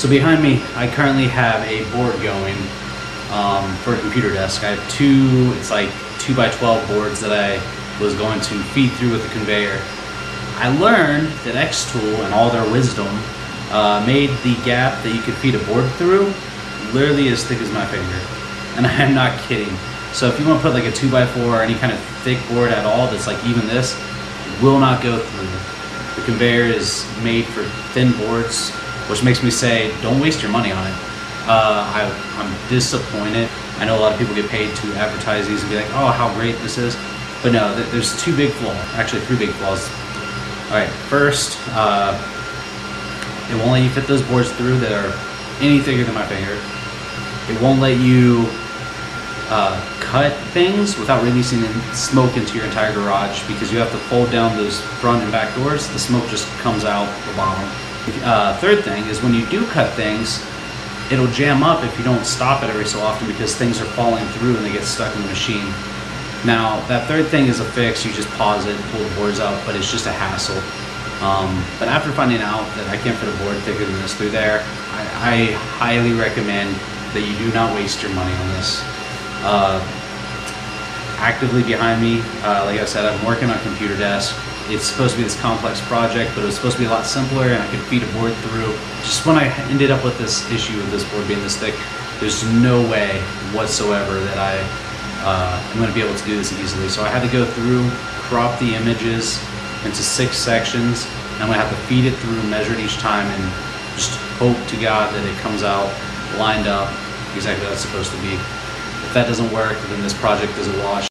So behind me, I currently have a board going for a computer desk. I have two, it's like 2x12 boards that I was going to feed through with the conveyor. I learned that xtool and all their wisdom made the gap that you could feed a board through literally as thick as my finger. And I'm not kidding. So if you want to put like a 2x4 or any kind of thick board at all that's like even this, will not go through. The conveyor is made for thin boards, which makes me say, don't waste your money on it. I'm disappointed. I know a lot of people get paid to advertise these and be like, oh, how great this is. But no, there's two big flaws, actually three big flaws. All right, first, it won't let you fit those boards through that are any thicker than my finger. It won't let you cut things without releasing smoke into your entire garage, because you have to fold down those front and back doors. The smoke just comes out the bottom. Third thing is when you do cut things, it'll jam up if you don't stop it every so often, because things are falling through and they get stuck in the machine. Now, that third thing is a fix. You just pause it, pull the boards out, but it's just a hassle. But after finding out that I can't fit a board thicker than this through there, I highly recommend that you do not waste your money on this. Actively behind me, like I said, I'm working on a computer desk. It's supposed to be this complex project, but it was supposed to be a lot simpler, and I could feed a board through. Just when I ended up with this issue of this board being this thick, there's no way whatsoever that I'm going to be able to do this easily. So I had to go through, crop the images into 6 sections, and I'm going to have to feed it through, measure it each time, and just hope to God that it comes out lined up exactly how it's supposed to be. If that doesn't work, then this project is a wash.